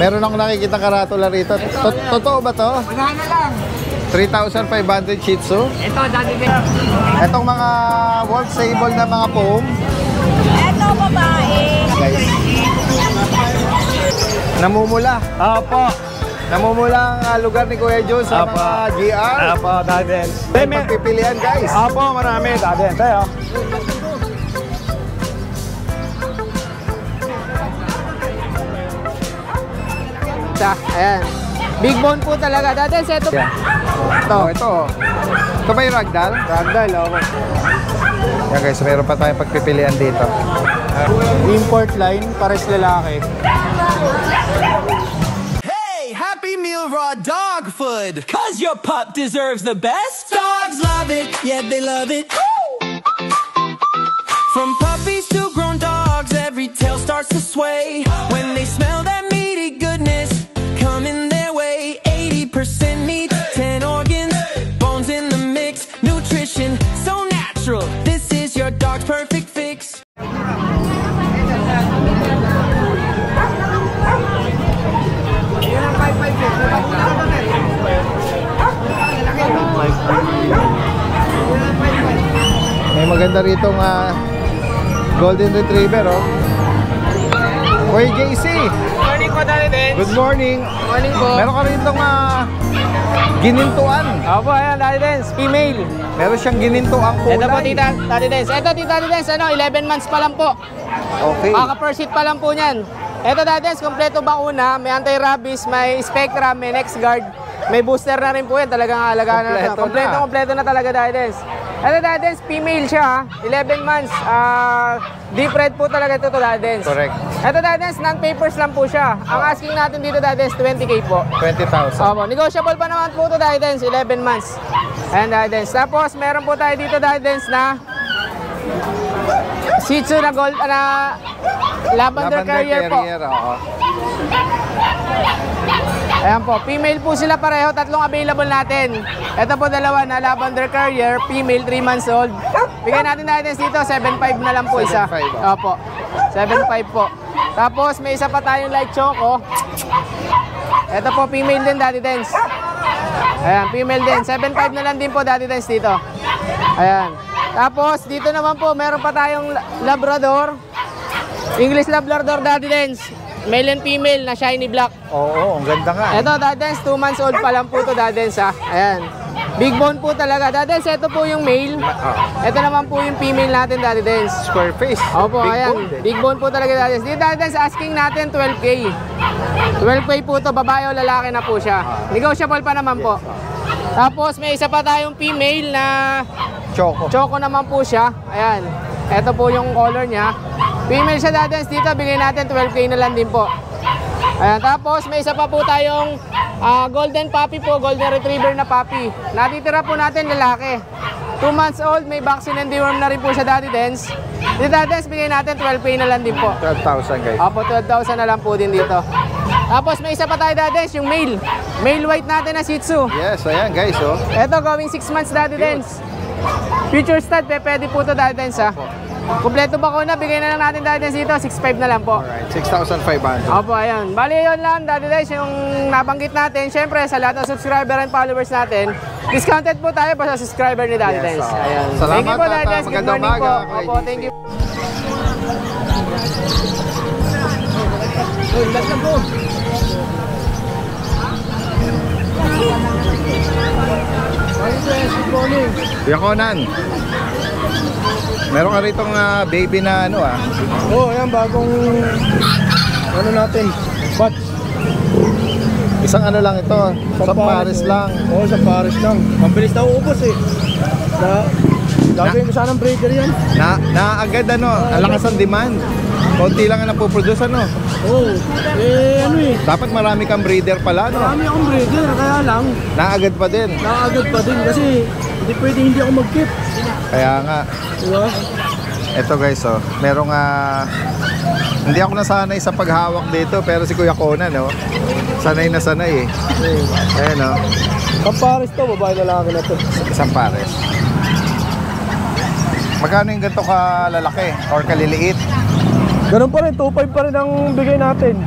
Meron akong nakikita karatula rito. Totoo ba to? Wala na lang. 3,500 Shih Tzu. Ito, dati din. Etong mga wolf sable na mga foam. Ito, babae. Guys. Namumula. Opo. Namumula ang lugar ni Kuya Joe sa mga GR. Opo, Daden. May pagpipilian, guys. Opo, marami, Daden. Tayo. Ayan. Big bone po talaga. Daden, ito. Yeah. Ito. Ito ba yung ragdoll? Ragdoll, opo. Yan guys, mayroon pa tayong pagpipilian dito. Import line, pares lalaki. Hey, Happy Meal raw dog food. 'Cause your pup deserves the best. Dogs love it, yeah, they love it. From puppies to grown dogs, every tail starts to sway when they smell that meaty goodness coming their way. 80% meat, 10 organs, bones in the mix, nutrition so natural. This is your dog's perfect fix. May maganda rito Golden Retriever, oh. Kuya JC. Morning po, Daden. Good morning. Morning po. Meron ka rito ginintuan. Opo, ayan, Daden. Female. Meron siyang ginintuang kulay. Ito po, Tita Daden. Ito, Tita Daden, 11 months pa lang po. Okay. Kaka-first hit pa lang po niyan. Ito, Daden, kompleto bakuna. May anti-rabies, may Spectra, may NexGuard. May booster na rin po yan. Talagang alagaan na. Kompleto na talaga, Daden. Ito, Daden, female siya. 11 months. Deep red po talaga ito, Daden. Correct. Ito, Daden, non-papers lang po siya. Ang asking natin dito, Daden, 20K po. 20,000. Opo, negotiable pa naman po ito, Daden, 11 months. And Daden. Tapos, meron po tayo dito, Daden, na Shih Tzu na gold, na Lavender Carrier po. Oo. Ayan po, female po sila pareho, tatlong available natin. Ito po dalawa na Lavender Carrier, female, 3 months old. Bigyan natin dito, 7.5 na lang po isa. 7.5. Opo, 7.5 po. Tapos may isa pa tayong light choco. Ito po, female din, Daddy Dance. Ayan, female din. 7.5 na lang din po, Daddy Dance dito. Ayan. Tapos, dito naman po, meron pa tayong Labrador. English Labrador, Daddy Dance. Male and female na shiny black. Oo, ang ganda nga. Ito, Daddy Dance, 2 months old pa lang po ito, Daddy Dance, ha. Ayan. Big bone po talaga. Daddy Dance, ito po yung male. Ito naman po yung female natin, Daddy Dance. Square face. Opo, Big ayan. bone din. Big bone po talaga, Daddy Dance. Dito, Daddy Dance, asking natin 12K. 12K po ito, babae o lalaki na po siya. Negotiable pa naman po. Tapos, may isa pa tayong female na Choco. Choco naman po siya. Ayan. Ito po yung color niya. Female siya, Daddy Dance. Dito, bigay natin 12K na lang din po. Ayan. Tapos, may isa pa po tayong golden puppy po. Golden retriever na puppy. Natitira po natin lalaki. 2 months old. May vaccine and deworm na rin po siya, Daddy Dance. Dito, Daddy Dance, bigay natin 12K na lang din po. 12,000 guys. Opo, 12,000 na lang po din dito. Tapos, may isa pa tayo, Daddy Dance, yung male. Male white natin na Shih Tzu. Yes, ayan guys, oh. Ito, going 6 months, Daddy Dance. Future stud, pwede po ito, Daddy Dance, ha. Kompleto bakuna, bigay na lang natin, Daddy Dance, dito, 6.5 na lang po. Alright, 6,500. Opo, ayan. Bali, yun lang, Daddy Dance, yung nabanggit natin. Siyempre, sa lahat ng subscriber and followers natin, discounted po tayo pa sa subscriber ni Daddy Dance. Ayan. Salamat, Thank you po, Daddy Dance. Good magandang morning po. umaga. Opo, thank you. Kuya Conan, meron ka rito baby na ano Oo, yan, bagong ano natin, batch. Isang ano lang ito, sa Paris lang. Oo, sa Paris lang. Ang bilis na uubos eh. Gagawin ko sana ng breeder yan. Agad ano, ang lakas ng demand. Konti lang ang napoproduce ano. Oo, ano eh. Dapat marami kang breeder pala no. Marami akong breeder, kaya lang. Naagad pa din. Naagad pa din kasi hindi ako mag-keep. Kaya nga. Diba? Ito guys, oh, merong hindi ako nasanay sa paghawak dito, pero si Kuya Conan, no, sanay na sanay eh. Ayan, oh. Kapares to, babae lalaki na to. Isang pares. Magkano yung ganito kalalaki or kaliliit? Ganun pa rin, 2.5 pa rin ang bigay natin.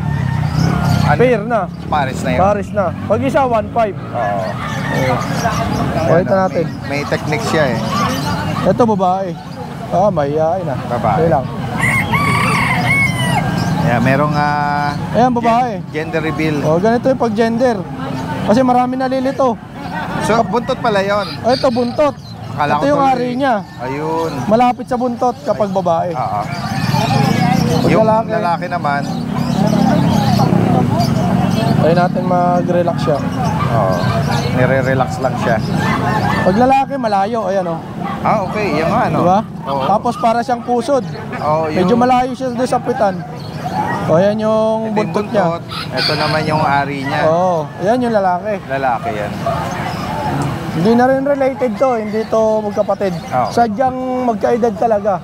Ano? Pair na. Pares na yun. Paris na. Pag isa, 1.5. Oo. Pakita natin. May technique siya eh. Ito babae. Mahihain na. Babae. Okay lang. Yeah, merong Ayan, babae. gender reveal. Ganito yung pag-gender. Kasi marami nalilito. So, buntot pala yun. Ito, buntot. Akala Ito ko yung tuloy. hari niya. Ayun. Malapit sa buntot kapag babae. Oo. Pag Yung lalaki, lalaki naman, tayo natin mag-relax siya. oo, nire-relax lang siya. Pag lalaki, malayo. Ayan o. Okay. Yung ano. Diba? Oo. Tapos para siyang pusod. Oo, yung, Medyo malayo siya doon sa pitan. Ayan yung ito yung buntot niya. Ito naman yung ari niya. Ayan yung lalaki. Lalaki yan. Hindi na rin related to, hindi to magkapatid. Oo. Sadyang magkaedad talaga.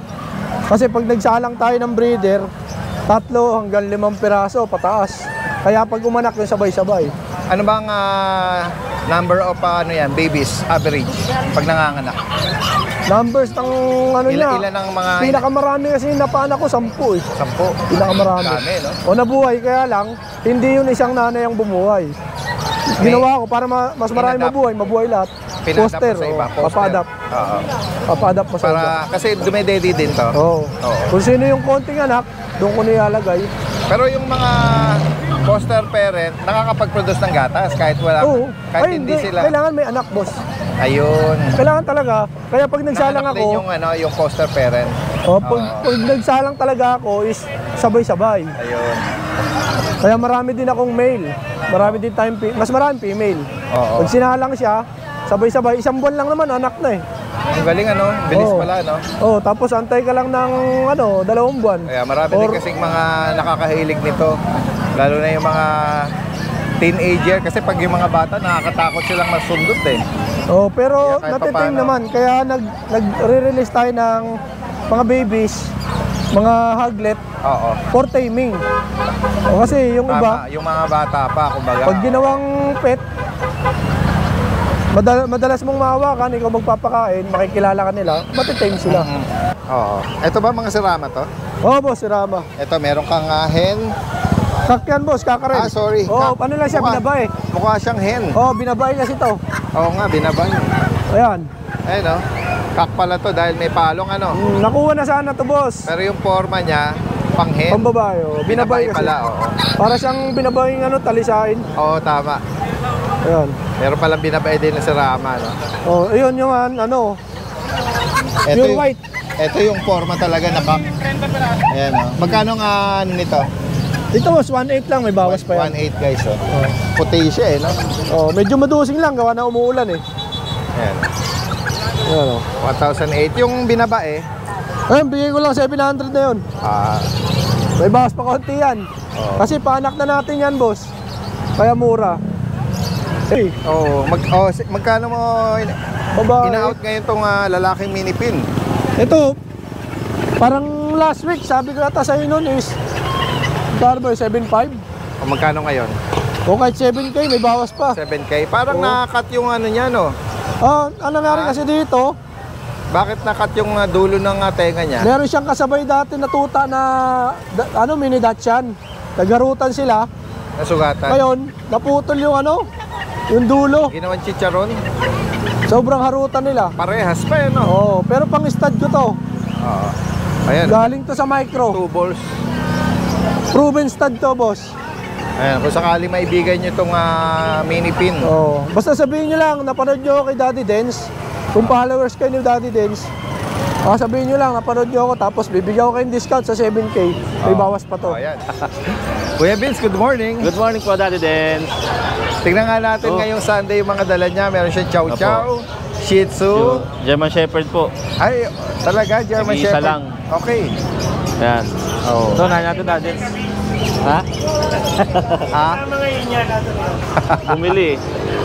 Kasi pag nagsalang tayo ng breeder, 3 hanggang 5 piraso pataas. Kaya pag umanak yung sabay-sabay. Ano bang number of babies average pag nanganganak? Numbers ng Ilan ang mga pinakamarami kasi napaanak ko 10 eh. 10? Pinakamarami. Dami, no? O nabuhay, kaya lang, hindi yun isang nanay ang bumuhay. Ginawa ko para mas marami mabuhay lahat. Pinadap Poster, mo sa iba, papadap. Oo. Papadap mo sa iba. Para, kasi dumedede din to. Oo. Oo. Kung sino yung konting anak, doon ko nilalagay. Pero yung mga foster parent, nakakapag-produce ng gatas kahit wala, Oo. kahit Ay, hindi sila. Kailangan may anak, boss. Ayun. Kailangan talaga. Kaya pag nagsalang Nakanak ako, din yung foster parent. pag nagsalang talaga ako is sabay-sabay. Ayun. Kaya marami din akong male. Marami din tayong mas marami female. Oo. Pag sinalang siya, sabay-sabay, 1 buwan lang naman anak na eh. Ang galing bilis Oo. pala Tapos antay ka lang ng 2 buwan. Kaya marami din kasing mga nakakahilig nito. Lalo na yung mga teenager kasi pag yung mga bata nakakatakot silang masundot eh. Pero Kaya kahit natitim papaano. naman. Kaya nagre-release tayo ng mga babies, mga haglet Oo. for taming. Kasi yung iba, Tama, yung mga bata pa kumbaga. pag ginawang pet, madalas mong mahawakan, ikaw magpapakain, makikilala ka nila, matitame sila. Oo. Ito ba mga sirama to? Boss, si Rama. Ito meron kang hen. Kakyan, boss, kakarin. Sorry. Ano lang siya, binabay. Mukha siyang hen. Binabay kasi to. Oo nga, binabay. Ayan. Ayun Kak pala to dahil may palong Nakuha na sana to, boss. Pero yung forma niya, pang hen. Pambabae, binabay kasi. pala, oo. Para siyang binabay talisain. Oo, tama. Ayan. Meron palang binabay din na si Rama, Ayun yung Ito pure yung, white. Ito yung forma talaga na kak. Ayan Magkano nga nito? Ito, boss, 1.8 lang, may bawas pa yan. 1.8 guys, Puti siya Medyo madusing lang, gawa na umuulan eh. Ayan. Ayan, 1,008. Yung binabae, Ayun, bigay ko lang 700 na yun. May bawas pa konti yan. Kasi paanak na natin yan, boss. Kaya mura. magkano mo Babae. ina-out ngayon tong lalaking mini pin? Ito, parang last week, sabi ko ata sa'yo nun is, magkano ba, 7.5? O magkano ngayon? O kahit 7K, may bawas pa. 7K. Parang nakakat yung niya, Ano nangyari kasi dito, Bakit nakat yung dulo ng tenga niya? meron siyang kasabay dati na tuta na, mini Dachshund. Nagarutan sila. Nasugatan? Ngayon, naputol yung yung dulo. Ginawan chicharon? Sobrang harutan nila. Parehas pa yun, Pero pang stud ko to. Oo. Ayan, Galing to sa micro. 2 balls. Proven stud to, boss. Ayan, kung sakali maibigan nyo itong mini pin. Basta sabihin nyo lang, napanood nyo ako kay Daddy Dens. Kung followers kayo ni Daddy Dens, sabihin nyo lang, napanood nyo ako, tapos bibigyan ko kayong discount sa 7K. May bawas pa to. Ayan. Kuya Vince, good morning. Good morning po, Daddy Den. Tingnan nga natin ngayong Sunday yung mga dala niya. Meron siyang Chow Chow, Shih Tzu. German Shepherd po. Ay, talaga, German Isa Shepherd. lang. Okay. Yan. Oh. Ito, nahin natin, Daddy. Ha? Ha? Bumili.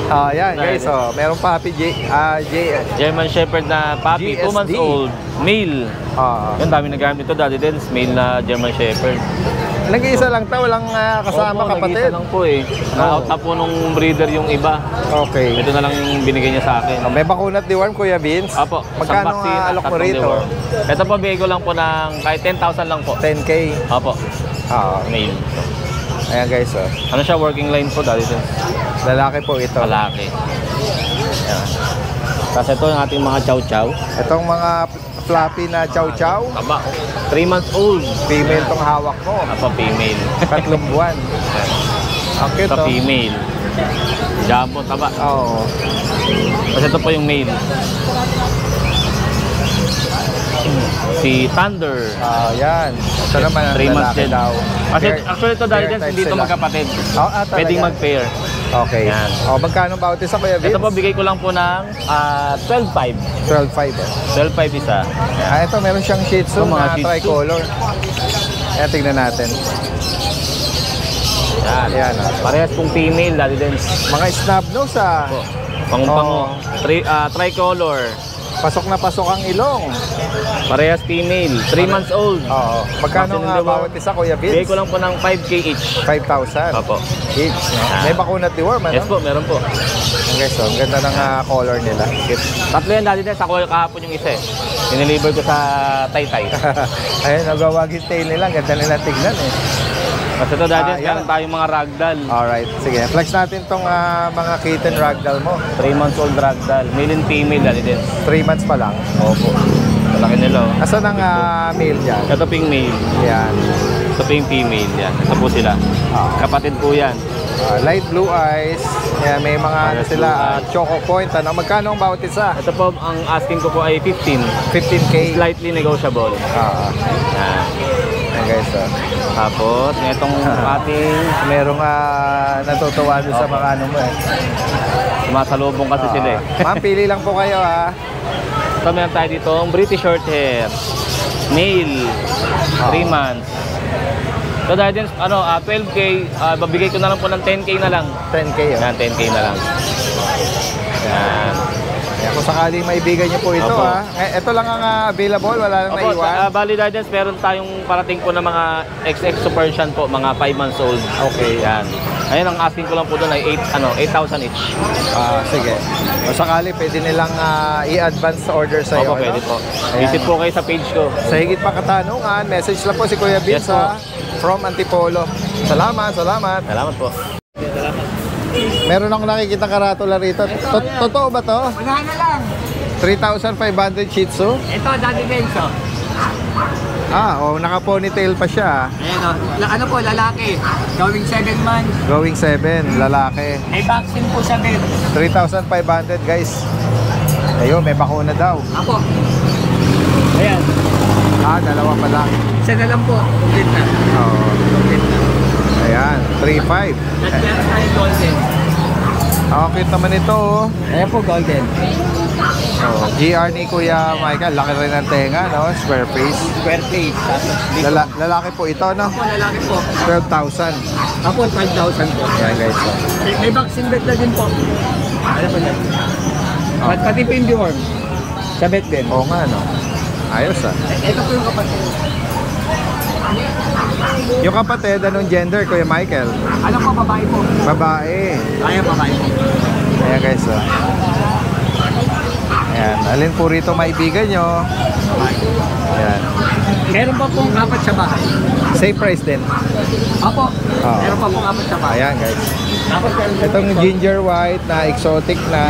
Ayan, guys. Meron pa Happy German Shepherd na puppy, 2 months GSD. old. Male. Yan, dami nagamit ito, Daddy Den. Male na German Shepherd. Nag-iisa lang to, walang kasama Opo, kapatid. nag-isa lang po eh. Na-out na po nung breeder yung iba. Okay. Ito na lang yung binigay niya sa akin. May bakunat deworm, Kuya Vince. Apo, Magkano alok mo rito? Ito po, bigay ko lang po ng kahit 10,000 lang po. 10K. Opo, Ah, male. Ayan guys, oh. Ano siya, working line po, Daddy Dens. Lalaki po ito. Malaki. Ayan. Tapos ito yung ating mga chow-chow. Itong mga fluffy na chow-chow. Taba. 3 months old. Female tong hawak mo. Apa, female. 3 buwan. Ang cute, Ito, oh. female. Jumbo, taba. Oo. Tapos ito po yung male. Si Thunder. Yan. Ito naman ang 3 months lalaki din. daw. Kasi Pair- actually ito, Daddy pair Dens, type hindi ito sila. magkapatid. Talaga? Pwedeng mag-pair. Okay. Yan. Magkano bawat isa, Kuya Vince? Ito po, bigay ko lang po ng 12.5. 12.5. 12.5 isa. Ito, meron siyang Shih Tzu Ito, mga na Shih Tzu. tricolor. Ayan, tignan natin. Yan. Ayan, ah. Parehas pong female, Daddy Dens. Mga snub nose, ah. Pango-pango. Oo. Tricolor. Pasok na pasok ang ilong. Parehas female. 3 months old. Oo. Magkano Maximum nga deworm. bawat isa, Kuya Bigay Vince? ko lang po ng 5K each. 5,000 Opo. each. No? May bakuna at deworm, ano? Yes po, meron po. Ang guys, oh, ang ganda ng color nila. Tatlo yan, Daddy Dens. Ako kahapon yung isa eh. Diniliver ko sa Taytay. Ayun, nagwawagin tail nila. Ang ganda nila tignan, eh. Kasi ito, Daddy Dens, yan. meron tayong mga ragdoll. Alright, sige. Flex natin tong mga kitten ragdoll mo. 3 months old ragdoll. Male and female, Daddy Dens. 3 months pa lang. Opo. Malaki nila. Oh. Asan ang male dyan? Ito po yung male. Yan. Ito po yung female. Yan. Ito po sila. Kapatid po yan. Light blue eyes. Yan, may mga ano Light sila, blue eyes. choco point. Ano? Magkano ang bawat isa? Ito po, ang asking ko po ay 15. 15K. Slightly negotiable. Yan. Yan guys, oh. Tapos, itong ating Merong natutuwa doon sa mga ano mo eh. sumasalubong kasi sila eh. Ma'am, pili lang po kayo ha. Ito meron tayo dito, ang British short hair. Male. 3 months. So dahil din, 12K, babigay ko na lang po ng 10K na lang. 10K oh. Yan, 10K na lang. Yan. Yan, kung sakali maibigan niyo po ito Opo. ha. Ito lang ang available, wala nang Opo, naiwan. bali dahil din, meron tayong parating po ng mga XX Persian po, mga 5 months old. Okay. Yan. Ayun, ang asking ko lang po doon ay 8,000 each. Sige. Kung sakali, pwede nilang i-advance order sa iyo. Opo, pwede po. Ayan. Visit po kayo sa page ko. Sa higit pa katanungan, message lang po si Kuya Vince Yes po. ha, from Antipolo. Salamat. Salamat po. Meron akong nakikita karatula rito. Totoo ba to? Wala na lang. 3,500 Shih Tzu? Ito, Daddy Dens, oh. Naka-ponytail pa siya. Ayan, oh. Ano po, lalaki. Going 7 months. Going 7, lalaki. May vaccine po sa bed. 3,500 guys. Ayun, may bakuna daw. Ako. Ayan. Dalawa pa lang. Isa na lang po. Complete na. Oo. Complete na. Ayan, 3,500. At meron tayong golden. Cute naman ito. Ayan po, golden. GR ni Kuya Michael. Laki rin ng tenga, no? Square face. Square plate. Lalaki po ito, no? Ako, lalaki po. 12,000. Ako, 5,000 po. Ayan guys. May vaccine bed na din po. Ano po yan? Pati pindiworm. Sa bed din. Oo nga, no? Ayos Ito po yung kapatid. Yung kapatid, anong gender, Kuya Michael? Ano po, babae po? Babae. Ayan, babae po. Ayan guys, Ayan, alin po rito maibigan nyo? Ayan. Meron pa pong apat sa bahay. Same price din. Opo. Oo. Meron pa pong apat sa bahay. Ayan guys. Tapos meron din Itong po ito. ginger white na exotic na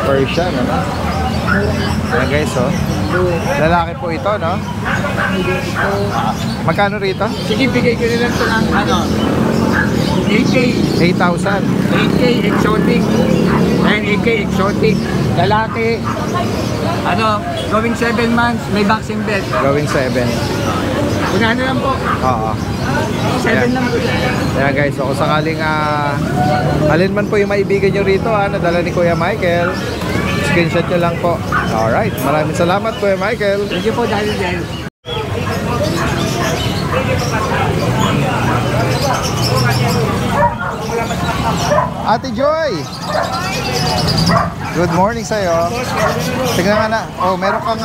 Persian, ano? Ayan guys, lalaki po ito, no? Magkano rito? Sige, bigay ko na lang ito ng 8K. 8,000. 8K exotic. Ayan, 8K exotic. Lalaki. Going 7 months, may vaccine bed. Gawing 7. Unahan na lang po. Oo. 7 lang po. Ayan guys, kung sakaling alin man po yung maibigan nyo rito, nadala ni Kuya Michael, screenshot nyo lang po. Alright, maraming salamat Kuya Michael. Thank you po dahil dahil. Ate Joy! Good morning sa'yo. Tingnan nga na. Meron kang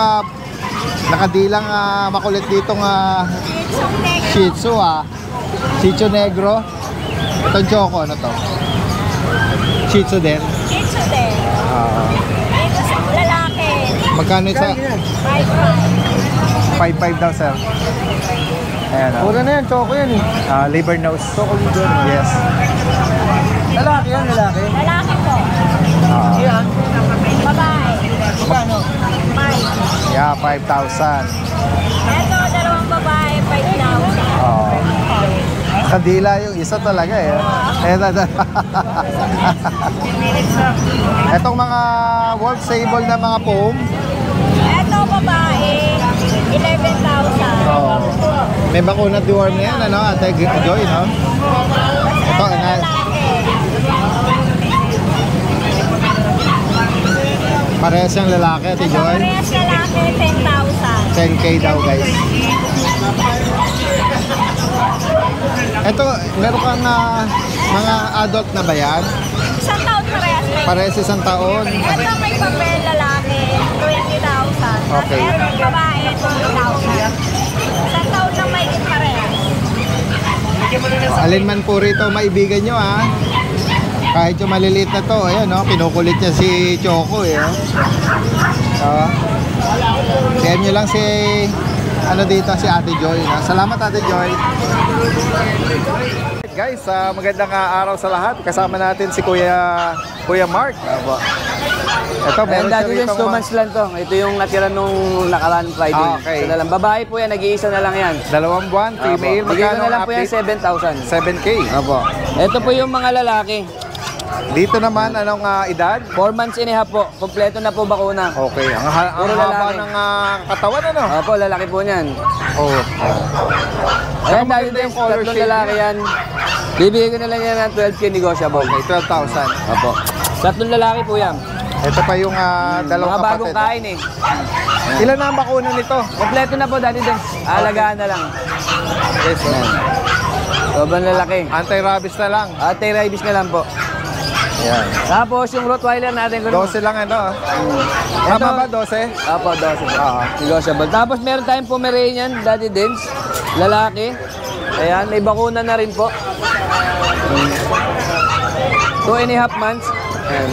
nakadilang makulit ditong Shih Tzu Shih Tzu Negro. Itong Choco, ano to? Shih Tzu din. Shih Tzu din. Ito sa lalaki. Magkano isa? 5,500. 5,500 daw sir. Ayan, oh. Mura na yan, choco yan eh. Liver nose. Choco liver. Yes. Lalaki yan, lalaki. Lalaki po. Yan. Babae. Magkano? 5. Yeah, 5,000. Ito, dalawang babae, 5,000. Oh. Kadila yung isa talaga eh. Etong mga wolf sable na mga foam. Ito, babae, 11,000. Oh. May bakuna deworm na yan, ano? Ate Joy, no? Ito, Lalaki. parehas yung lalaki, Ate Joy. Parehas lalaki, 10,000. 10K daw, guys. Ito, meron kang mga adult na ba yan? Isang taon parehas. Parehas isang taon. Ito may papel lalaki, 20,000. Okay. At ito babae, 20,000. Isang taon lang may parehas. Alin man po rito maibigan nyo, ha? Kahit yung maliliit na to, ayan, no? Kinukulit niya si Choco, eh. PM nyo lang si ano dito, si Ate Joy. Salamat, Ate Joy. Guys, magandang araw sa lahat. Kasama natin si Kuya Mark. Ito, meron siya Dati rito. 2 months lang to. Ito yung natira nung nakaraan Friday. Okay. Isa na lang. Babae po yan, nag-iisa na lang yan. 2 buwan, female. Bigay ko Magkano na lang ang po yan update? 7,000. 7K. Opo. Ito po yung mga lalaki. Dito naman, anong edad? 4 months and a half po. Kompleto na po bakuna. Okay. Ang Puro haba lalaki. ng katawan, ano? Opo, lalaki po niyan. Oo. Ayan, maganda dati yung color tatlong shade lalaki yan. Bibigay ko na lang yan ng 12K negotiable. Okay, 12,000. Opo. Tatlong lalaki po yan. Ito pa yung dalawang Mga bagong kapatid. kain eh. Ilan na ang bakuna nito? Kompleto na po dati din. Alagaan na lang. Yes, sir. Sobrang lalaki. Anti-rabies na lang. Ate rabies na lang po. Yan. Tapos yung Rottweiler natin. 12 lang ano. Tama ba 12? Opo, 12 po. Oo. Negotiable. Tapos meron tayong Pomeranian, Daddy Dens, lalaki. Ayan, may bakuna na rin po. 2.5 months. Ayan.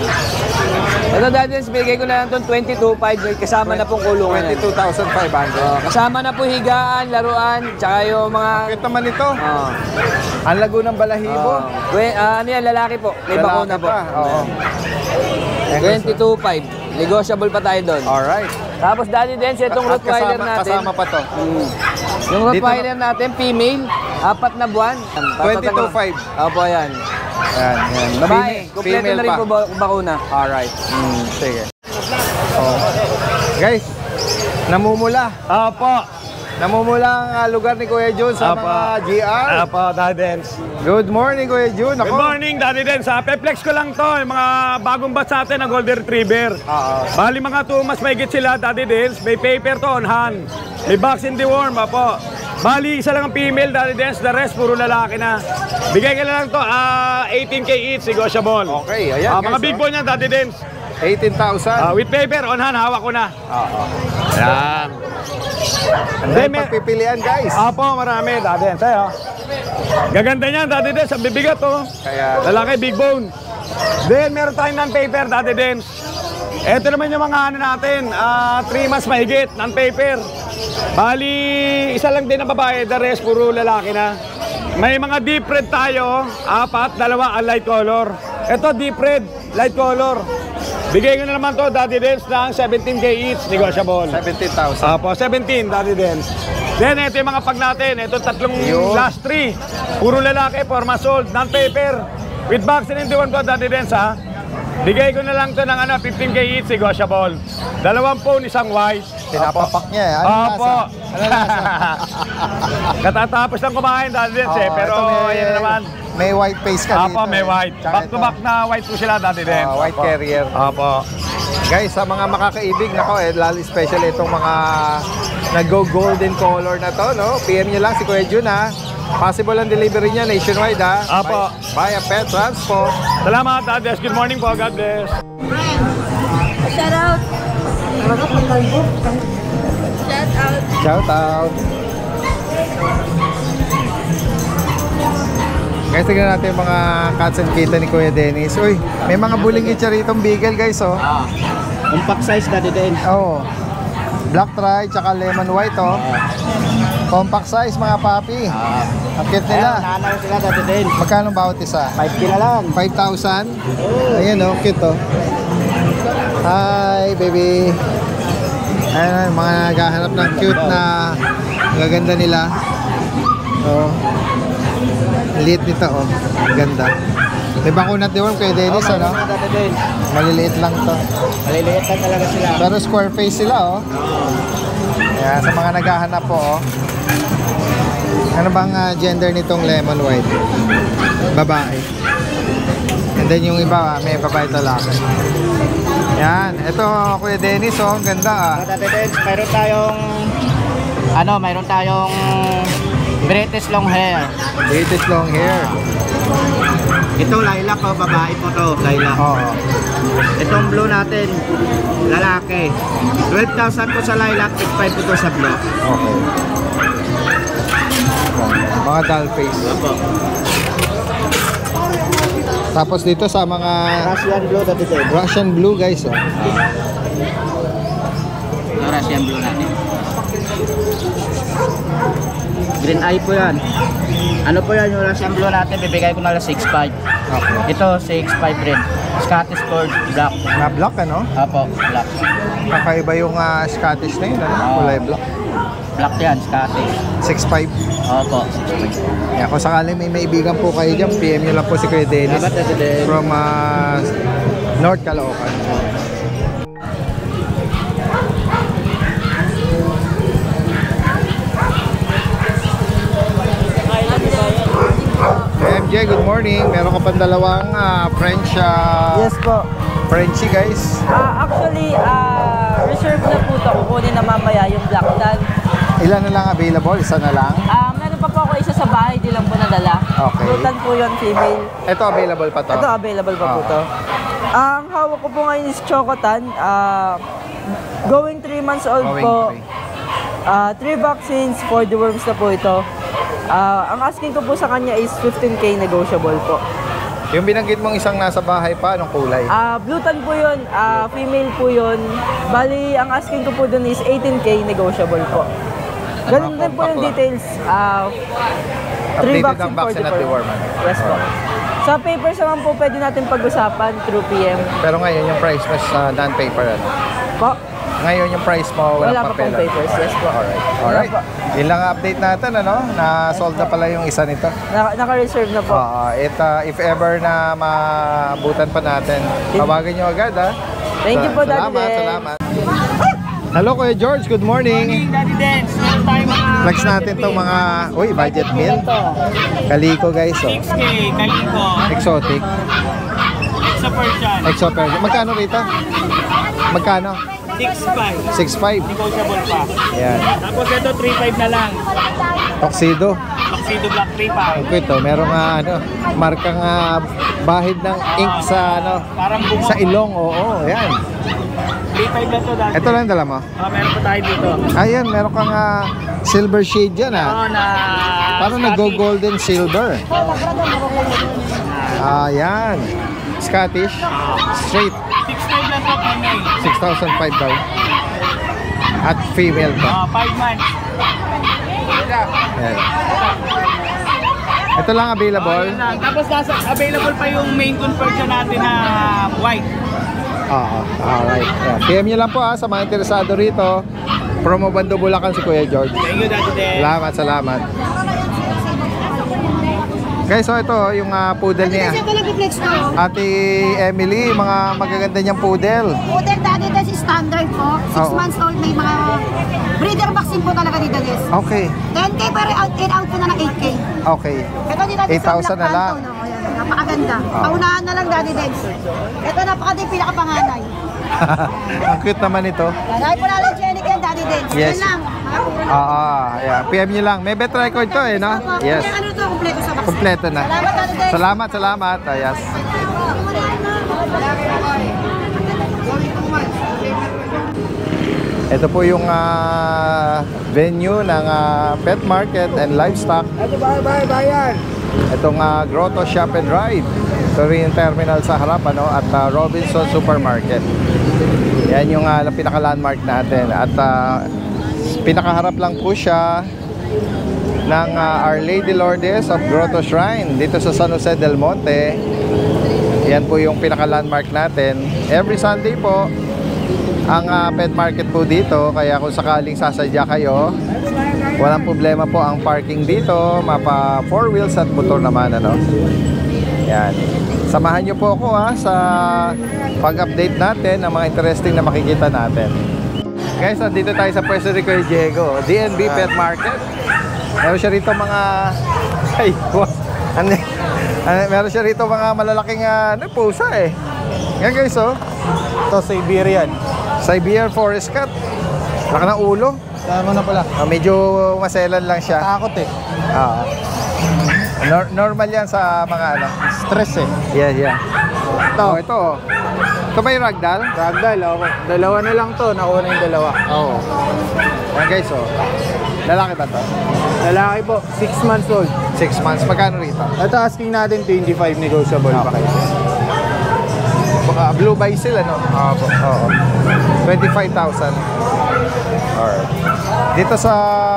Ito, Daddy Dens, bigay ko na lang itong 22,500. Kasama na pong kulungan. 22,500. Kasama na po higaan, laruan, tsaka yung mga... Bakit naman ito? Oh, Ang lago ng balahibo. ano yan, lalaki po. May Lalaki bakuna po. pa, oo. 22,500. Negotiable pa tayo doon. Alright. Tapos Daddy Dens, itong At Rottweiler natin. kasama pa to. Yung Rottweiler natin, female, 4 na buwan. 22,500. Opo, yan. Yan, yan. Babae, kompleto na rin pa. po bakuna. Alright. Sige. Oh. Guys, namumula. Opo. Namumula ang lugar ni Kuya Jun sa Apo. mga GR. Opo, Daddy Dens. Good morning, Kuya Jun. Good morning, Daddy Dens. Pe-flex ko lang to, yung mga bagong batch natin na Golden Retriever. Oo. Bali mga 2 mas mahigit sila, Daddy Dens. May paper to on hand. May vaccine deworm, apo. Bali, isa lang ang female, Daddy Dens. The rest, puro lalaki na. Bigay ka na lang to, 18K each, negotiable. Okay, ayan, Mga guys, big bone niya, Daddy Dens. 18,000. With paper on hand, hawak ko na. Oo. Yan. Ang dahil pagpipilian, guys. Apo, marami, Daddy Dens. Ayo. Gaganda niyan, Daddy Dens. Ang bibigat, oh. Kaya, Lalaki, big bone. Then, meron tayong non-paper, Daddy Dens. Ito naman yung mga ano natin, 3 months mahigit, non-paper. Bali, isa lang din ang babae, the rest, puro lalaki na. May mga deep red tayo, 4, 2 ang light color. Ito, deep red, light color. Bigay ko na naman to, Daddy Dens, ng 17K each, negotiable. 17,000. Apo, 17, Daddy Dens. Then, ito yung mga pag natin. Ito tatlong Yun. last 3. Puro lalaki, 4 months old, non-paper. With vaccine in the one ko, Daddy Dens, ha? Bigay ko na lang to ng 15K each, negotiable. 2 phone, 1 white. Pinapapak niya eh. Anong Opo. lasa? Anong lasa? Katatapos lang kumain, Daddy Dens, eh. Oo, Pero, ito yan na naman. May white face ka dito. Apo, may eh. white. Tsaka Back to back na white po sila, Daddy Dens. white Opo. carrier. Opo. Guys, sa mga makakaibig, nako lalo especially itong mga nag-golden color na to, no? PM nyo lang si Kuya Jun, ha? Possible ang delivery niya nationwide, ha? Apo. Via Pet Transport. Salamat, Daddy Dens. Good morning po. God bless. Shout out. Shout out. Shout out. Guys, tignan natin yung mga cats and kitten ni Kuya Dennis. Uy, may mga buling itcha rito beagle, guys, oh. Compact size, Daddy Dens. Oh. Black tri, tsaka lemon white, oh. Compact size mga papi. Ang cute nila. Nanay sila Daddy Dens. Magkano bawat isa? 5K na lang. 5,000. Ayan oh, cute oh. Hi, baby. Ayan, mga naghahanap ng cute na gaganda nila. Oh. Liit nito oh. Ganda. May bakunat deworm kay Dennis, ano? Daddy Dens. Maliliit lang to. Maliliit lang talaga sila. Pero square face sila oh. Ayan, sa mga naghahanap po oh. Ano bang gender nitong lemon white? Babae. And then yung iba, may babae talaki. Yan, ito Kuya Dennis oh, ang ganda ah. Daddy Dens, mayroon tayong British long hair. British long hair. Ito lilac po, babae po to, lilac. Oo. Itong blue natin, lalaki. 12,000 po sa lilac, 5 po to sa blue. Okay. Mga doll face. Opo. Tapos dito sa mga Russian blue Daddy Dens. Russian blue guys oh. Russian blue natin. Green eye po yan. Ano po yan yung Russian blue natin, bibigay ko na lang 6.5. Okay. Ito 6.5 rin. Scottish Fold black. Na black ano? Apo, black. Kakaiba yung Scottish na yun ano? Kulay black. Black yan, Scottish. 6'5". Opo, 6.5. Kaya kung sakali may maibigan po kayo dyan, PM nyo lang po si Kuya Dennis Salamat Daddy Dens. from North Caloocan. MJ, good morning. Meron ka pang dalawang French Yes po. Frenchie guys. Actually, reserve na po ito. Kukunin na mamaya yung black tan. Ilan na lang available? Isa na lang? Meron pa po ako isa sa bahay, di lang po nadala. Okay. Lutan po yun, female. Ito available pa to? Ito, available pa po to. Ang hawak ko po ngayon is Chocotan. Going 3 months old Going po. 3. 3 vaccines for the worms na po ito. Ang asking ko po sa kanya is 15K negotiable po. Yung binanggit mong isang nasa bahay pa, anong kulay? Blue tan po yun, female po yun. Bali, ang asking ko po dun is 18K negotiable po. Ganun din po yung details. 3 Updated vaccine ang for vaccine the at dewormer. Yes po. Sa papers naman po pwede natin pag-usapan through PM. Pero ngayon yung price mo sa non-paper ano? Po? Ngayon yung price mo Wala walang pa pong papel. papers, yes po. Alright. Wala pa. Yun lang ang update natin ano, na sold na pala yung isa nito. Naka-reserve na po. If ever na maabutan pa natin, tawagan nyo agad ha. Thank you po, Daddy Den. Salamat. Hello Kuya George, good morning. Daddy Dens, meron tayong mga Flex natin tong mga, budget meal. Kaliko guys oh. 6K, kaliko, Exotic. Exopersian, Exotic. Magkano rito? Magkano? 6.5. 6'5". Negotiable pa. Yan. Tapos ito 3.5 na lang. Tuxedo. Tuxedo Black 3.5. Ang cute oh. Merong markang bahid ng ink sa Parang bungo. sa ilong. Oo, yan. 3.5 lang to dati. Ito lang dala mo. Meron pa tayo dito. Ayan, meron kang silver shade dyan Na Parang nag-golden silver. Ayan. Scottish. Straight. 6.5 lang to, female. 6,005 daw. At female to. 5 months. Ayan. Ito lang available. Yun lang. Tapos available pa yung main conversion natin na white. Alright. Yeah. PM nyo lang po sa mga interesado rito. Promo Bando Bulacan si Kuya George. Thank you, Daddy Den. Salamat. Guys, so ito yung poodle niya. Ate Emily, mga magaganda niyang poodle. Poodle Daddy Des is standard po. 6 months old, may mga breeder vaccine po talaga ni Daddy Des. Okay. 10K pero in-out po na ng 8K. Okay. Ito ni Daddy 8,000 na lang. Napakaganda. Paunahan na lang Daddy Des. Ito napakaganda, pinakapanganay. Ang cute naman ito. Ay po nalang Jenny yan Daddy Des. Yes. Yan lang. Yeah. PM nyo lang. May bet record to no? Yes. Ano to, kompleto sa vaccine. Kompleto na. Salamat Daddy Des. Salamat. Yes. Ito po yung venue ng pet market and livestock. Itong Grotto Shop and Ride. Ito rin yung terminal sa harap at Robinson Supermarket. Yan yung pinaka-landmark natin. At pinakaharap lang po siya ng Our Lady Lourdes of Grotto Shrine dito sa San Jose del Monte. Yan po yung pinaka-landmark natin. Every Sunday po ang pet market po dito, kaya kung sakaling sasadya kayo, walang problema po ang parking dito, mapa 4 wheels at motor naman, ano. Yan. Samahan nyo po ako sa pag-update natin ng mga interesting na makikita natin. Guys, dito tayo sa pwesto ni Kuya Diego, DNB Pet Market. Meron siya rito mga meron siya rito mga malalaking pusa eh. Yan guys, oh. Ito, Siberian. Siberian Forest Cat. Laki ng ulo. Tama na pala. Medyo maselan lang siya. Takot eh. Normal yan sa mga Stress eh. Yeah. Ito. Ito ba yung ragdoll? Ragdoll, okay. Dalawa na lang to. Nakuha na yung dalawa. Oo. Yan guys, oh. Lalaki ba to? Lalaki po, 6 months old. 6 months. Magkano rito? Ito asking natin 25 negotiable pa kayo. Blue Bicil, ano? Oo. 25,000. Alright. Dito sa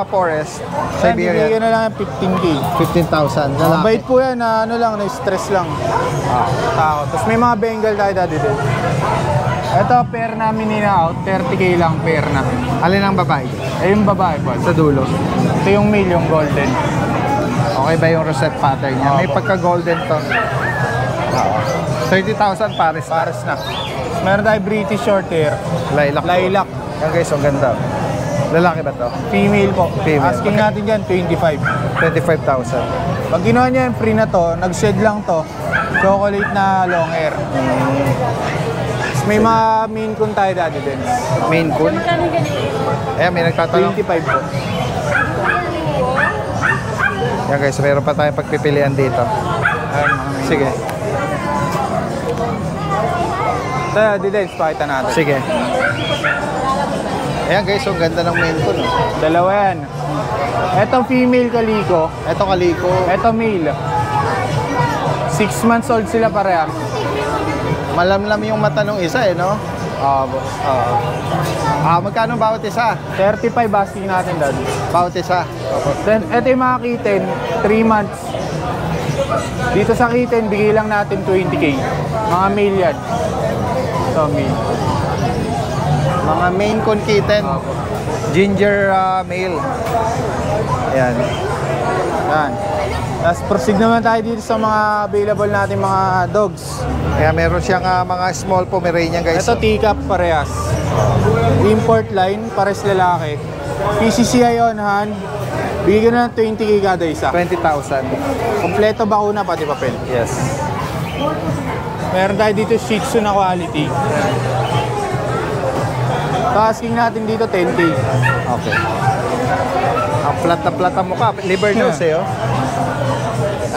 Forest, Siberian. Bigyan na lang yung 15K. 15,000. Lalaki. Bait po yan, na-stress lang. Takot. Tapos may mga Bengal tayo dati din. Ito, pair namin nina-out. 30K lang pair na. Alin ang babae? Yung babae po. Sa dulo. Ito yung male, yung golden. Okay ba yung rosette pattern niya? May pagka-golden to. 30,000 pares na. Meron tayo British short hair. Lilac. Yan guys, ang ganda. Lalaki ba to? Female po. Female. Asking natin dyan, 25. 25,000. Pag ginawa niya yung free na to, nag-shed lang to, chocolate na long hair. May mga Maine Coon tayo dati din. Maine Coon? Ayan, may nagtatanong. 25 po. Yan guys, meron pa tayong pagpipilian dito. Sige. Ito, details, pakita natin. Sige. Ayan guys, ang ganda ng Maine Coon. Dalawa yan. Ito female kaliko. Ito kaliko. Ito male. 6 months old sila parehas. Malamlam yung mata nung isa eh, no? Magkano bawat isa? 35 asking natin dad. Bawat isa. Then, ito yung mga kitten, 3 months. Dito sa kitten, bigay lang natin 20K. Mga male yan. Ito, male. Mga Maine Coon kitten. Ginger male. Ayan. Yan. Tapos proceed naman tayo dito sa mga available natin mga dogs. Kaya meron siyang mga small Pomeranian guys. Ito teacup parehas. Import line, pares lalaki. PCCI on hand. Bigyan na ng 20K kada isa. 20,000. Kompleto bakuna pati papel. Yes. Meron tayo dito Shih Tzu na quality. Asking natin dito 10K. Okay. Ang flat na mukha. Liver nose eh, oh.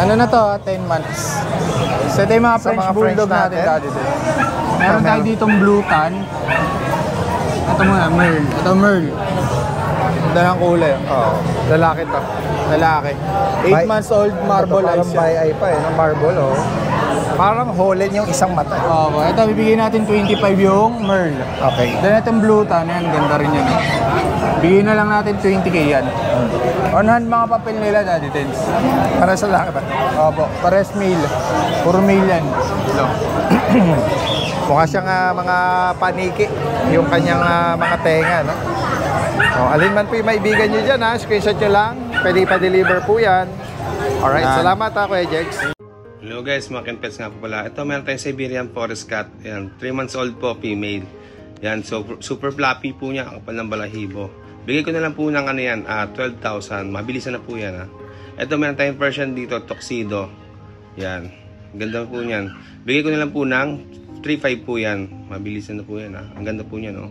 Ano na to, 10 months. So ito yung mga French Bulldog natin dati din. Meron tayo ditong Blue Tan. Ito muna, Merl. Ito Merl. Ganda ng kulay. Lalaki to. Lalaki. 8 months old, marble eyes. Parang by eye pa eh, no? Marble, oh. Parang holen yung isang mata. Ito, bibigyan natin 25 yung Merl. Okay. Then itong Blue Tan, yan, ganda rin yan. Bigyan na lang natin 20K yan. On hand mga papel nila dati tens. Para sa lalaki ba? Pares male. Puro male yan. Ito. Mukha siyang mga paniki. Yung kanyang mga tenga, no? Alin man po yung maibigan nyo dyan, ha? Screenshot nyo lang. Pwede pa-deliver po yan. Alright, salamat ha, Kuya Jex. Hello guys, mga Kenpets nga po pala. Ito, meron tayong Siberian Forest Cat. Yan, 3 months old po, female. Yan, so super fluffy po niya, ang kapal ng balahibo. Bigay ko na lang po ng 12,000. Mabilisan na po yan, ha. Ito, meron tayong version dito, Tuxedo. Yan, ganda po niyan. Bigay ko na lang po ng 3,500 po yan. Mabilisan na po yan, ha. Ang ganda po niyan, no.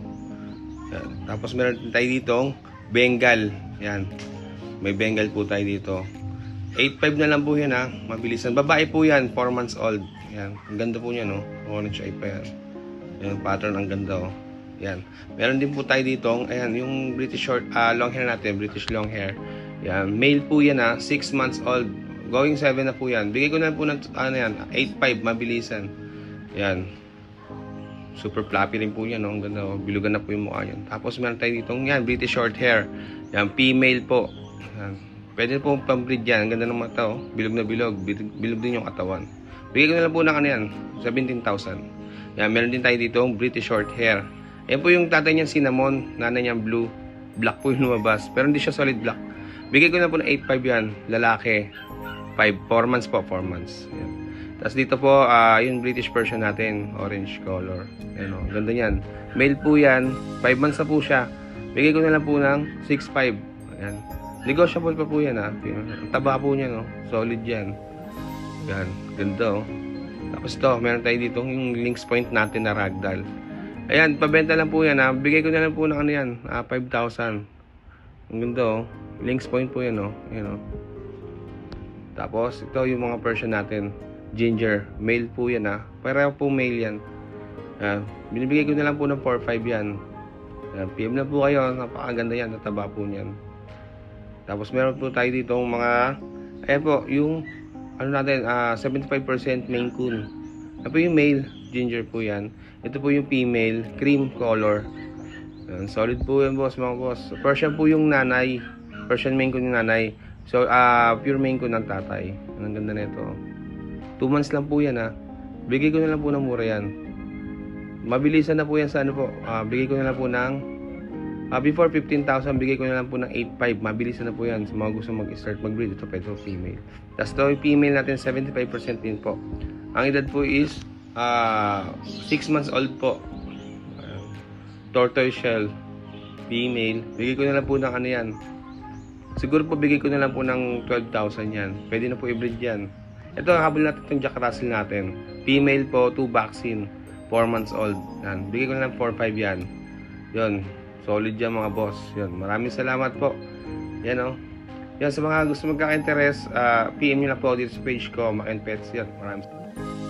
Yan. Tapos meron tayo ditong Bengal. Yan, may Bengal po tayo dito. 8,500 na lang po yan, ha. Mabilisan. Babae po yan, 4 months old. Yan, ang ganda po niya, no. Orange eye pa yan. Yan, pattern ang ganda, oh. Yan. Meron din po tayo dito, ayan, yung British short, long hair natin, British long hair. Yan, male po yan, ha. 6 months old. Going 7 na po yan. Bigay ko na po ng, 8,500, mabilisan. Yan. Super fluffy rin po yan, no. Ang ganda, oh. Bilugan na po yung mukha yan. Tapos meron tayo dito, yan, British short hair. Yan, female po. Yan. Pwede po pang-breed yan. Ang ganda ng mata, oh. Bilog na bilog. Bilog din yung katawan. Bigay ko na lang po ng ano yan, 17,000. Yan, meron din tayo dito yung British short hair. Yan po yung tatay niyan cinnamon, nanay niyan blue. Black po yung lumabas. Pero hindi siya solid black. Bigay ko na po ng 8,500 yan. Lalaki. 4 months po, 4 months. Yan. Tapos dito po, yung British version natin, orange color. Yan, oh. Ganda yan. Male po yan. 5 months na po siya. Bigay ko na lang po ng 6,500. Ayan. Negotiable pa po yan, ha. Ang taba po niya, no. Solid yan. Yan. Ganda, oh. Tapos ito, meron tayo dito yung links point natin na ragdoll. Ayan, pabenta lang po yan, ha. Bigay ko na lang po ng ano yan, 5,000. Ang ganda, oh. Links point po yan, oh. Ayan, oh. Tapos, ito yung mga Persian natin. Ginger. Male po yan, ha. Pareho po male yan. Binibigay ko na lang po ng 4,500 yan. PM na po kayo. Napakaganda yan. Nataba po niyan. Tapos meron po tayo dito mga, ayan po, yung ano natin, 75% Maine Coon. Ito po yung male, ginger po yan. Ito po yung female, cream color. Ayan, solid po yan, boss, mga boss. Persian po yung nanay. Persian Maine Coon yung nanay. So, pure Maine Coon ng tatay. Ang ganda na ito. 2 months lang po yan, ha. Bigay ko na lang po ng mura yan. Mabilisan na po yan sa ano po. Bigay ko na lang po ng before 15,000, bigay ko na lang po ng 8,500. Mabilisan na po yan sa mga gusto mag-start mag-breed. Ito pwede po female. Tapos ito yung female natin, 75% din po. Ang edad po is 6 months old po. Tortoise shell. Female. Bigay ko na lang po ng ano yan. Siguro po bigay ko na lang po ng 12,000 yan. Pwede na po i-breed yan. Ito, habol natin itong Jack Russell natin. Female po, 2 vaccine. 4 months old. Yan. Bigay ko na lang 4,500 yan. Yun. Solid yan mga boss. Yun. Maraming salamat po. Yan, oh. Yan, sa mga gusto magkaka-interest, PM nyo lang po dito sa page ko, Mac and Pets. Yan. Maraming salamat.